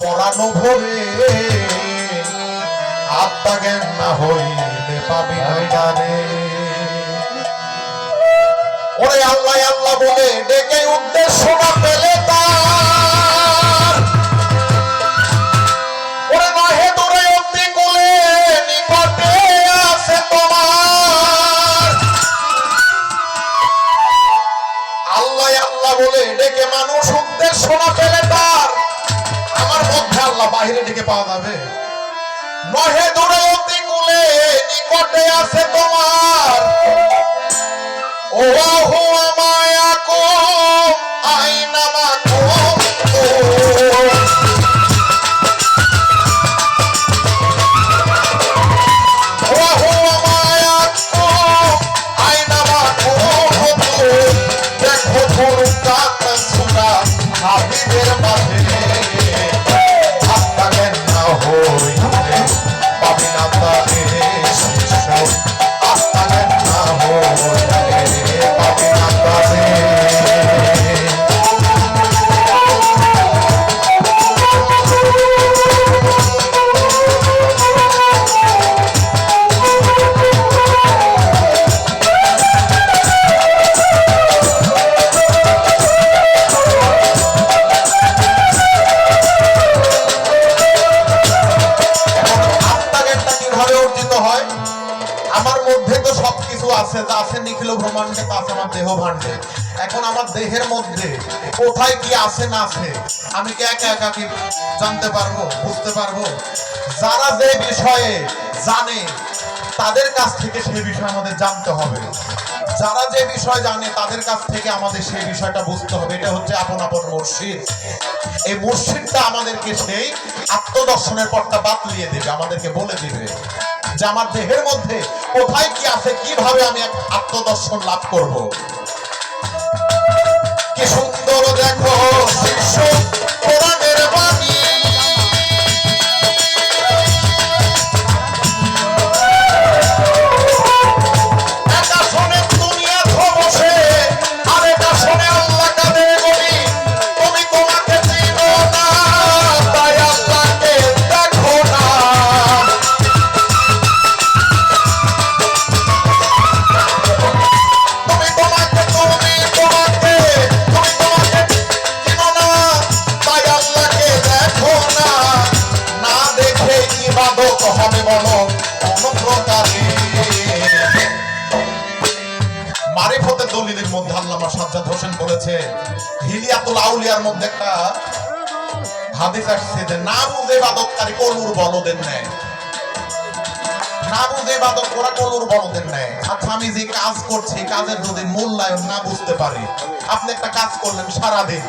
পরানো ভরে আত্মা জ্ঞান না হইলে পাবি না জানে। ওরে আল্লাহ আল্লাহ বলে ডেকে উদ্দেশ্য না পেলে তার, ওরে নহে দূরে অতি কোলে নিকটে আছে তোমার। আল্লাহ আল্লাহ বলে ডেকে মানুষ উদ্দেশ্য না পেলে তার, আমার মধ্যে আল্লাহ বাহিরে ডেকে পাওয়া যাবে? নহে দূরে অতি কোলে নিকটে আছে তোমার। ও হুয়া মায়াকুম আইনা মাকুম, ও হুয়া মায়াকুম আইনা মাকুম। দেখো ফুরকা সুরা হাবিবের মাঝে আত্মা জ্ঞান না হইলে পাবি না তারে শিষ্য, আত্মা জ্ঞান না হইলে পাবি না তারে। আমার মধ্যে তো সবকিছু আছে, যা আছে নিখিল ব্রহ্মাণ্ডে, তা আছে আমার দেহ ভাণ্ডে। এখন আমার দেহের মধ্যে কোথায় কি আছে না আছে আমি কি একা একা কি জানতে পারবো, বুঝতে পারবো? যারা যে বিষয়ে জানে তাদের কাছ থেকে সেই বিষয় আমাদের জানতে হবে। যারা যে বিষয় জানে তাদের কাছ থেকে আমাদের সেই বিষয়টা বুঝতে হবে। এটা হচ্ছে আপন আপন মুর্শিদ। এই মুর্শিদটা আমাদেরকে সেই আত্মদর্শনের পথটা বাতলিয়ে দেবে, আমাদেরকে বলে দিবে যে আমার দেহের মধ্যে কোথায় কি আছে, কিভাবে আমি এক আত্মদর্শন লাভ করব। কি সুন্দর দেখো শিষ্য কোরআনের বাণী, এটা শোনে দুনিয়া বসে আর এটা শোনে আল্লাহ কাদের গনি। তুমি তোমাকে চিনো না তাই আল্লাহকে দেখো না। হবে বলো কোন প্রকারে। মারিফতে দলিলের মধ্যে আল্লামা সাজ্জাদ হোসেন বলেছে, হিলিয়াতুল আউলিয়ার মধ্যে একটা হাদিস আসছে যে না বুঝে ইবাদতকারী কলুর বলদের ন্যায়, না বুঝে ইবাদত করা কলুর বলদের ন্যায়। আচ্ছা আমি যে কাজ করছি কাজের যদি মূল্যায়ন না বুঝতে পারি, আপনি একটা কাজ করলেন সারাদিন,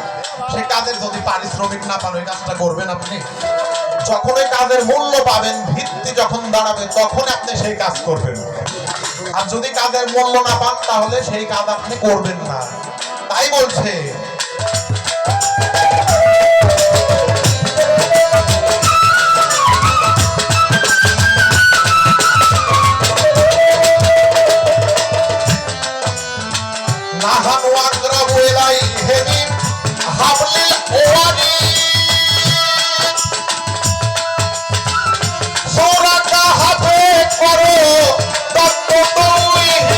সেই কাজের যদি পারিশ্রমিক না পান ওই কাজটা করবেন আপনি? যখন ওই কাজের মূল্য পাবেন, ভিত্তি যখন দাঁড়াবে, তখন আপনি সেই কাজ করবেন। আর যদি কাজের মূল্য না পান তাহলে সেই কাজ আপনি করবেন না। তাই বলছে নাহানু আকরাবু ইলাইহি মিন হাবলিল ওয়ানি, সোরাকা হাতে করো তত্ত্ব তৌহিদ।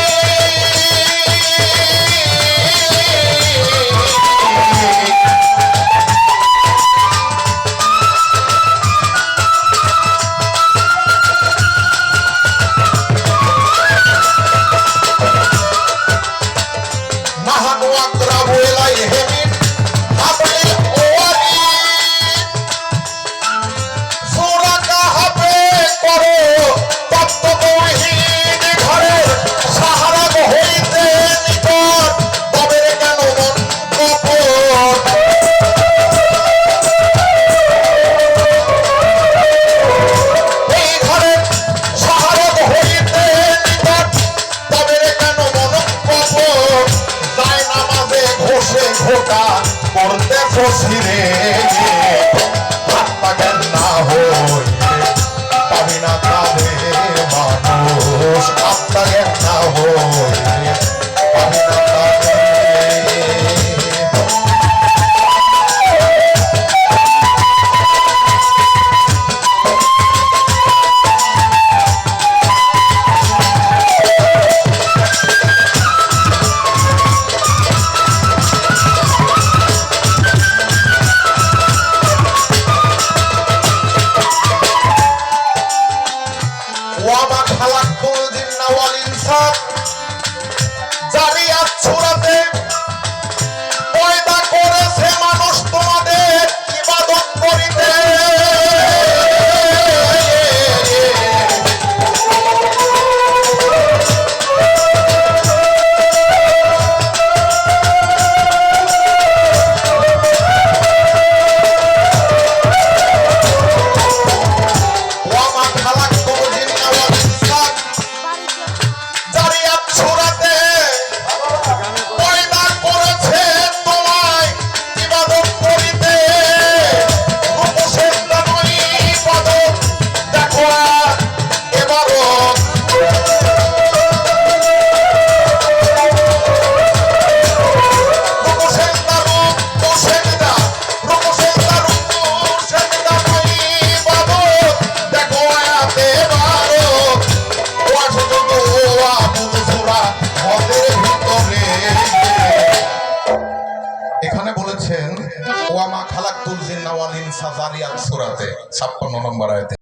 জারিয়াত সূরাতে 56 নম্বর আয়াতে